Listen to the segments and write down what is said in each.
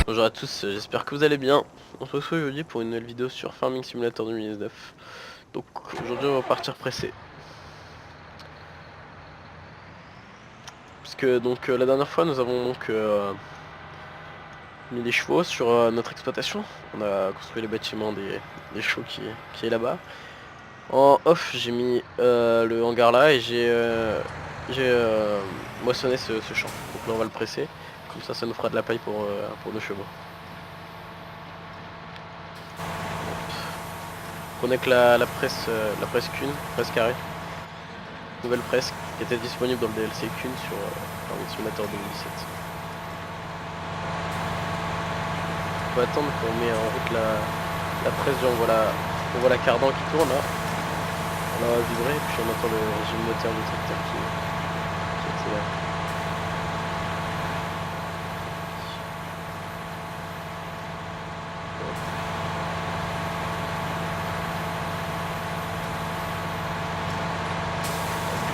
Bonjour à tous, j'espère que vous allez bien. On se retrouve aujourd'hui pour une nouvelle vidéo sur Farming Simulator 2019. Donc aujourd'hui on va partir pressé. Puisque donc la dernière fois nous avons donc mis les chevaux sur notre exploitation. On a construit les bâtiments des chevaux qui est là-bas. En off j'ai mis le hangar là et j'ai moissonné ce champ. Donc là on va le presser. Comme ça nous fera de la paille pour nos chevaux. On a que la presse Kuhn, presse carrée. Nouvelle presse qui était disponible dans le DLC Kuhn sur Farming Simulator 2017. On va attendre qu'on met en route la presse, on voit la cardan qui tourne là. On va vibrer et puis on entend le régime moteur du tracteur qui accélère.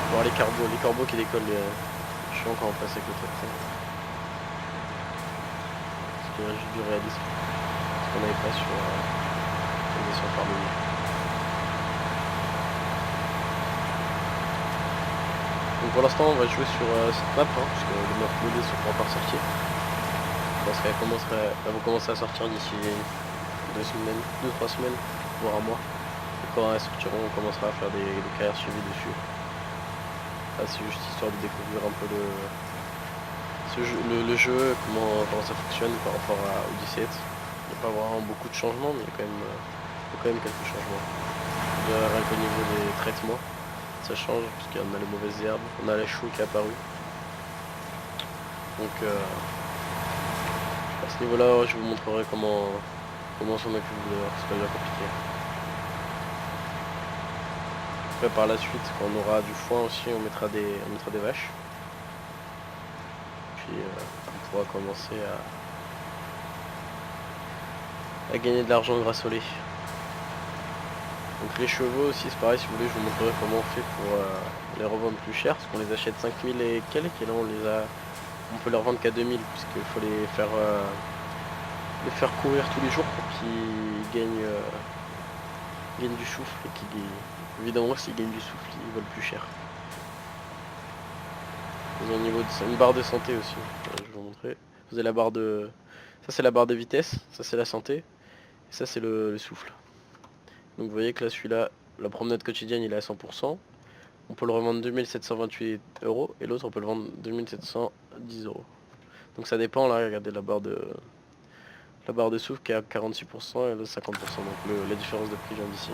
Voir les corbeaux qui décollent, je suis encore en place avec le tracteur. Parce qu'il y a juste du réalisme. Parce qu'on n'avait pas sur la version Farming. Donc pour l'instant on va jouer sur cette map, parce que les maps modés sont pas encore sortis. Elles vont commencer à sortir d'ici 2-3 semaines, voire un mois. Et quand elles sortiront, on commencera à faire des carrières suivies dessus. C'est juste histoire de découvrir un peu le jeu, comment ça fonctionne par rapport au 17. Il n'y a pas vraiment beaucoup de changements, mais il y a quand même quelques changements. Rien qu'au niveau des traitements, ça change, parce qu'on a les mauvaises herbes, on a la chou qui est apparue. Donc à ce niveau-là, je vous montrerai comment s'en occupe de c'est pas bien compliqué. Après par la suite, quand on aura du foin aussi, on mettra des vaches. Puis on pourra commencer à gagner de l'argent grâce au lait. Donc les chevaux aussi c'est pareil, si vous voulez je vous montrerai comment on fait pour les revendre plus cher, parce qu'on les achète 5000 et quelques, et là on peut les revendre qu'à 2000, puisqu'il faut les faire courir tous les jours pour qu'ils gagnent du souffle, et évidemment s'ils gagnent du souffle ils volent plus cher. Au niveau de une barre de santé aussi, je vais vous montrer. Vous avez la barre de. Ça c'est la barre de vitesse, ça c'est la santé, et ça c'est le souffle. Donc vous voyez que là celui-là, la promenade quotidienne il est à 100%. On peut le revendre 2728 € et l'autre on peut le vendre 2710 €. Donc ça dépend là, regardez la barre de souffle qui est à 46% et l'autre 50%. Donc la différence de prix vient d'ici.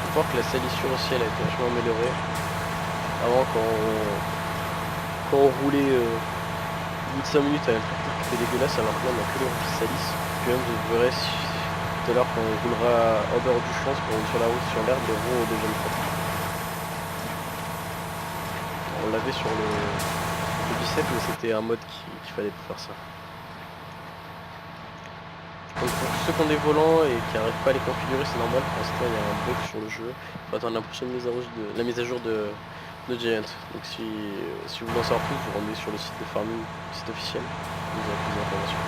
On voit que la salissure aussi elle a été vachement améliorée. Avant quand on roulait au bout de 5 minutes avec un tracteur qui était dégueulasse, alors que là on a que les roues qui salissent. Puis même vous verrez tout à l'heure quand on roulera en dehors du champ, quand on est sur la route, sur l'herbe, les roues deviennent propres. On l'avait sur le 17 mais c'était un mode qu'il fallait pour faire ça. Donc pour tous ceux qui ont des volants et qui n'arrivent pas à les configurer, c'est normal, pour l'instant il y a un bug sur le jeu. Il faut attendre la prochaine mise à jour de Giant. Donc si vous voulez en savoir plus, vous rendez sur le site de Farming, site officiel, vous aurez plus d'informations.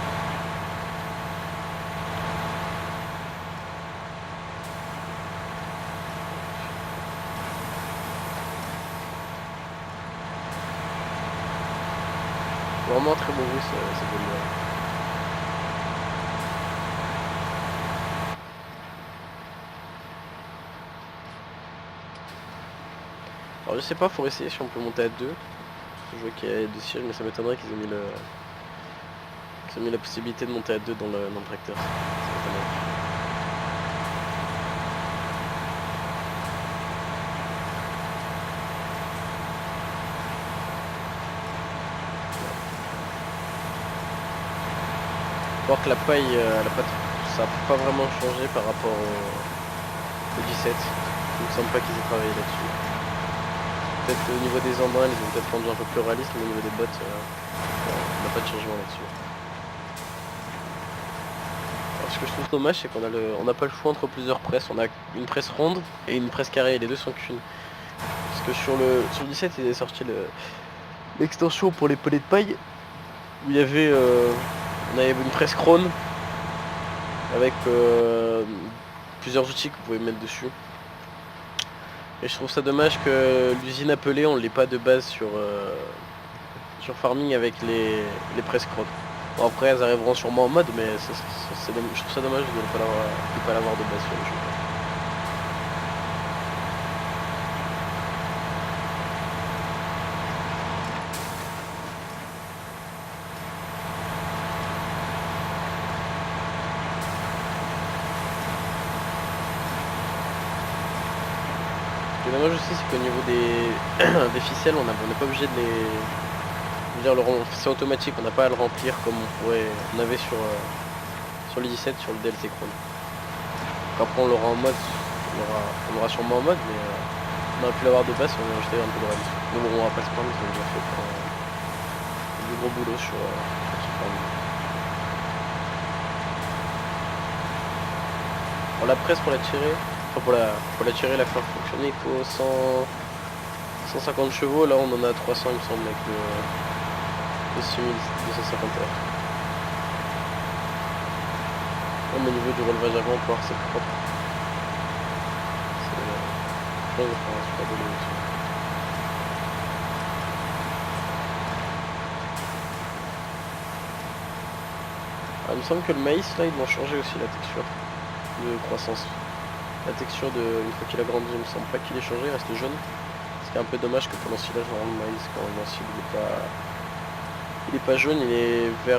Vraiment un très beau bruit, ça donne bien. Alors je sais pas, faut essayer si on peut monter à 2. Je vois qu'il y a 2 sièges, mais ça m'étonnerait qu'ils aient mis la possibilité de monter à 2 dans le tracteur. Ça m'étonnerait. Voir que la paille, ça n'a pas vraiment changé par rapport au 17. Il me semble pas qu'ils aient travaillé là-dessus. Peut-être au niveau des embruns, ils ont peut-être rendu un peu plus réaliste, mais au niveau des bottes, on n'a pas de changement là-dessus. Alors, ce que je trouve dommage, c'est on n'a pas le choix entre plusieurs presses. On a une presse ronde et une presse carrée, les deux sont qu'une. Parce que sur le 17, il est sorti l'extension pour les pellets de paille, où il y avait, on avait une presse Krone avec plusieurs outils que vous pouvez mettre dessus. Et je trouve ça dommage que l'usine appelée, on l'ait pas de base sur Farming avec les presses Krone. Bon, après elles arriveront sûrement en mode, mais je trouve ça dommage de ne pas l'avoir de base sur le jeu. Ce qui est dommage aussi, c'est qu'au niveau des ficelles, on n'est pas obligé de les... Je veux dire, c'est automatique, on n'a pas à le remplir comme on avait sur le 17, sur le DLC Chrome. Donc après on l'aura en mode, on l'aura sûrement en mode, mais on aurait pu l'avoir de base si on avait ajouté un peu de rallye. Mais bon, on va pas se prendre, ils ont déjà fait du gros boulot sur ce farming. Pour la presse, pour la tirer, enfin pour la tirer, la faire fonctionner, il faut 150 chevaux, là on en a 300 il me semble avec le 6250 heures. Même au niveau du relevage avant, pour voir c'est propre. Je pense que je vais faire un super boulot dessus. Il me semble que le maïs là ils vont changer aussi la texture de croissance. La texture une fois qu'il a grandi, il me semble pas qu'il ait changé, il reste jaune. Ce qui est un peu dommage que pour l'ensilage, le maïs quand on l'ensile il est pas jaune, il est vert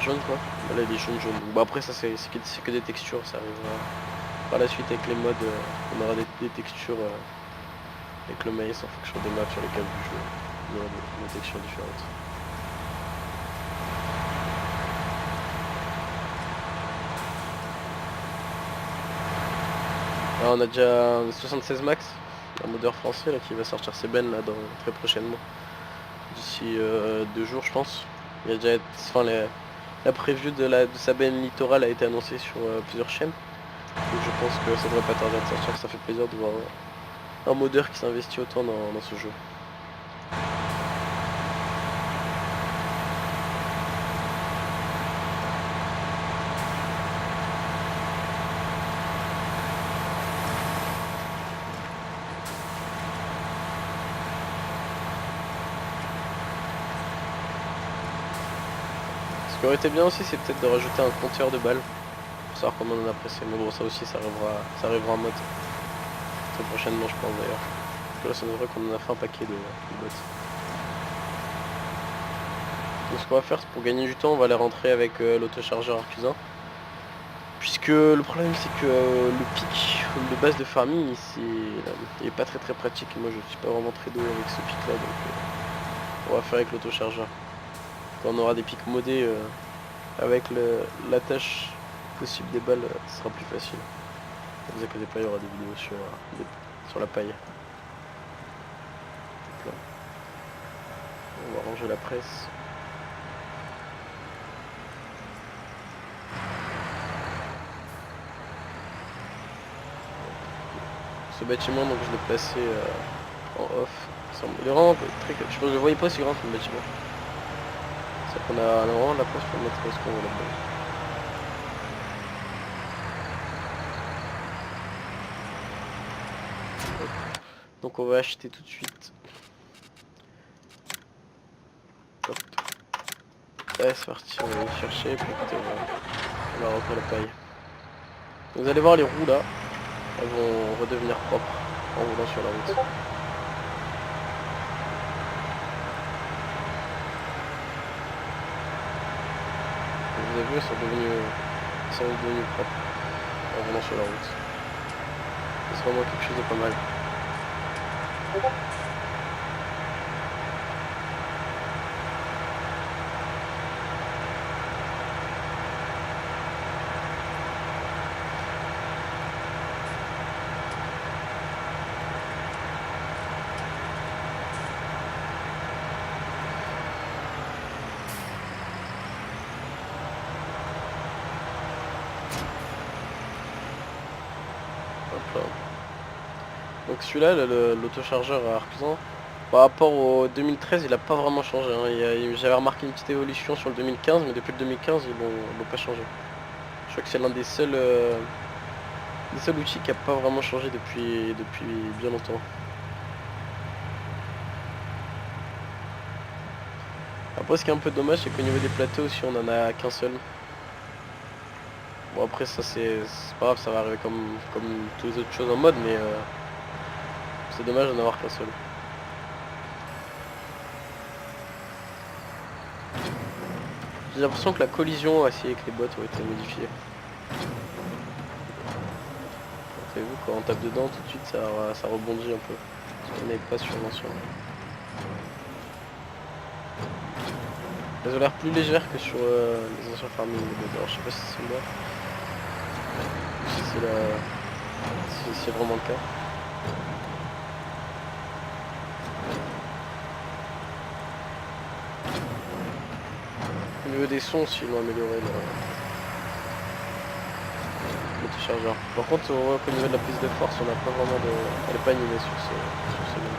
jaune quoi. Là il est jaune. Bon après ça c'est que des textures, ça arrivera par la suite avec les modes, on aura des textures avec le maïs en fonction des maps sur lesquelles vous jouez. On aura des textures différentes. Là, on a déjà 76 max, un modeur français là, qui va sortir ses bennes là très prochainement. D'ici 2 jours je pense. Il y a déjà la preview de sa benne littorale a été annoncée sur plusieurs chaînes. Donc je pense que ça devrait pas tarder à sortir, ça fait plaisir de voir un modeur qui s'investit autant dans ce jeu. Ce qui aurait été bien aussi, c'est peut-être de rajouter un compteur de balles pour savoir comment on a pressé. Mais bon, ça aussi, ça arrivera en mode très prochainement, je pense d'ailleurs. Là, ça devrait qu'on en a fait un paquet de bots. Donc, ce qu'on va faire, c'est pour gagner du temps, on va aller rentrer avec l'autochargeur Arcusin. Puisque le problème, c'est que le pic de base de farming, il est pas très pratique. Et moi, je suis pas vraiment très doué avec ce pic là, donc on va faire avec l'autochargeur. Quand on aura des pics modés avec la tâche possible des balles, ce sera plus facile. Ne vous inquiétez pas, il y aura des vidéos sur la paille. Là. On va ranger la presse. Ce bâtiment, donc je l'ai placé en off. Il est vraiment très... Je pense que je ne voyais pas aussi grand que le bâtiment. On a vraiment la place pour mettre ce qu'on veut là-dedans. Donc on va acheter tout de suite. Hop. Ouais, c'est parti, on va aller chercher, puis écoutez, on va remplir la paille. Vous allez voir les roues là, elles vont redevenir propres en roulant sur la route. Vous avez vu, elles sont devenues propres en roulant sur la route. C'est vraiment quelque chose de pas mal. Hop là. Donc celui-là, l'autochargeur à Arcsan, par rapport au 2013, il a pas vraiment changé. Hein. J'avais remarqué une petite évolution sur le 2015, mais depuis le 2015, ils l'ont pas changé. Je crois que c'est l'un des seuls outils qui a pas vraiment changé depuis bien longtemps. Après, ce qui est un peu dommage, c'est qu'au niveau des plateaux aussi, on en a qu'un seul. Bon, après, ça c'est pas grave, ça va arriver comme toutes les autres choses en mode, mais c'est dommage d'en avoir qu'un seul. J'ai l'impression que la collision aussi avec les bottes ont été modifiées. Savez-vous, quand on tape dedans, tout de suite ça rebondit un peu. Ce qu'on n'avait pas sur l'ancien. Elles ont l'air plus légères que sur les anciens farming. Alors je sais pas si c'est moi. Si c'est vraiment le cas. Au niveau des sons aussi, ils l'ont amélioré l'auto-chargeur. Par contre, on voit qu'au niveau de la prise de force, on n'a pas vraiment de. Elle est pas animée sur ce menu.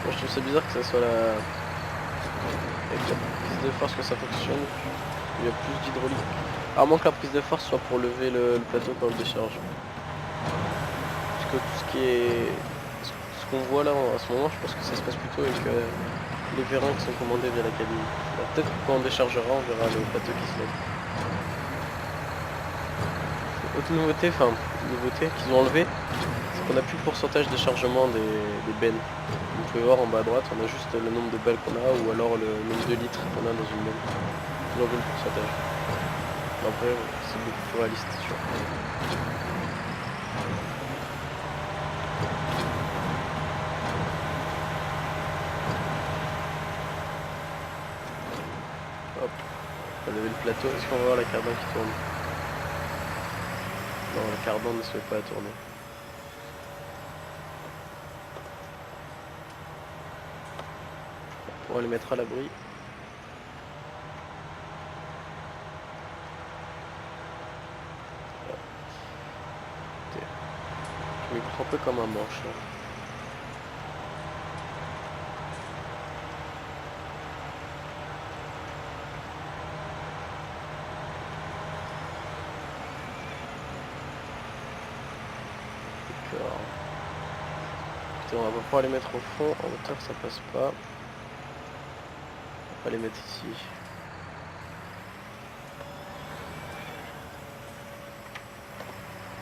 Moi je trouve ça bizarre que ça soit avec la prise de force que ça fonctionne. Il y a plus d'hydraulique. À moins que la prise de force soit pour lever le plateau quand on le décharge. Parce que tout ce qui est. Ce qu'on voit là à ce moment, je pense que ça se passe plutôt avec les vérins qui sont commandés via la cabine. Peut-être que quand on déchargera, on verra le plateau qui se lève. Autre nouveauté qu'ils ont enlevé, c'est qu'on n'a plus le pourcentage de chargement des bennes. Vous pouvez voir en bas à droite, on a juste le nombre de balles qu'on a ou alors le nombre de litres qu'on a dans une benne. Ils ont enlevé le pourcentage. Après, c'est beaucoup plus réaliste, c'est sûr. Hop, on va lever le plateau. Est-ce qu'on va voir la cardane qui tourne? Non, la cardane ne se fait pas tourner. On va les mettre à l'abri. Je m'écoute un peu comme un manche là. D'accord. Écoutez, on va pas pouvoir les mettre au fond, en hauteur ça passe pas. On va les mettre ici.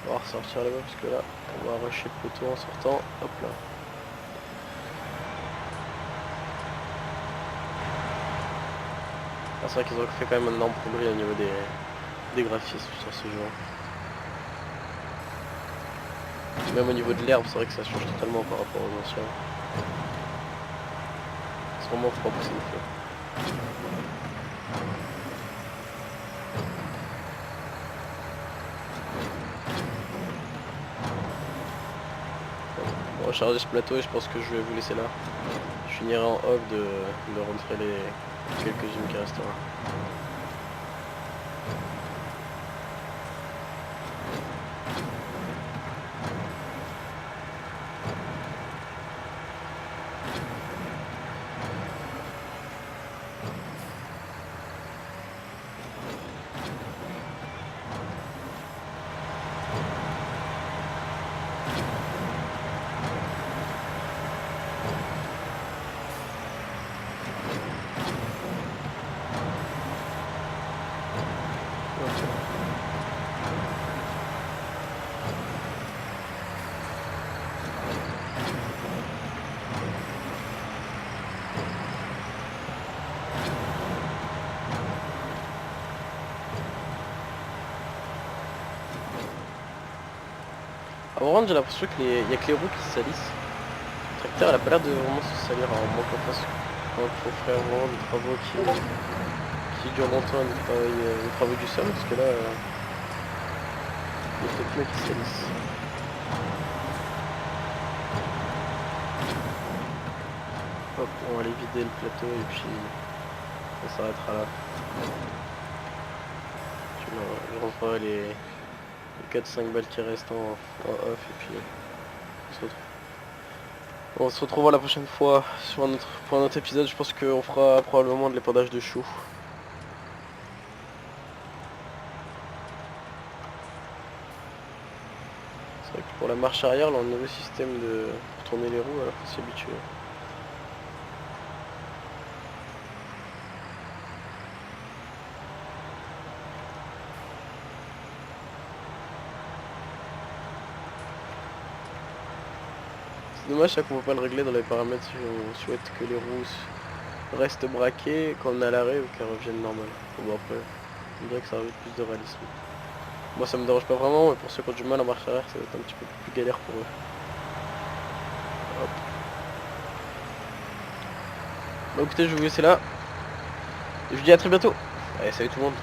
On va ressortir là-bas parce que là on va rusher le poteau en sortant. Hop là. Ah, c'est vrai qu'ils ont fait quand même un énorme progrès au niveau des graphismes sur ce jeu. Même au niveau de l'herbe, c'est vrai que ça change totalement par rapport aux anciens. C'est vraiment propre ce qu'il fait. On va recharger ce plateau et je pense que je vais vous laisser là. Je finirai en off de rentrer les quelques-unes qui resteront. Avant, j'ai l'impression qu'il y a que les roues qui se salissent. Le tracteur elle a pas l'air de vraiment se salir, alors moins qu'on fasse quand il faut faire vraiment des travaux qui durent longtemps, les travaux du sol, parce que là il y a peut-être mieux qui se salissent. Hop, on va aller vider le plateau et puis on s'arrêtera là. Non, je rentrerai les 4-5 balles qui restent en off et puis on se retrouve. On se retrouvera la prochaine fois pour un autre épisode. Je pense qu'on fera probablement de l'épandage de choux. C'est vrai que pour la marche arrière, là on a un nouveau système pour tourner les roues alors qu'on s'y habitue. C'est dommage ça qu'on peut pas le régler dans les paramètres si on souhaite que les roues restent braquées quand on est à l'arrêt ou qu'elles reviennent normales. Bon après, on dirait que ça rajoute plus de réalisme. Moi ça me dérange pas vraiment, mais pour ceux qui ont du mal en marche arrière, ça va être un petit peu plus galère pour eux. Hop. Bah écoutez, je vais vous laisser là. Je vous dis à très bientôt. Allez, salut tout le monde.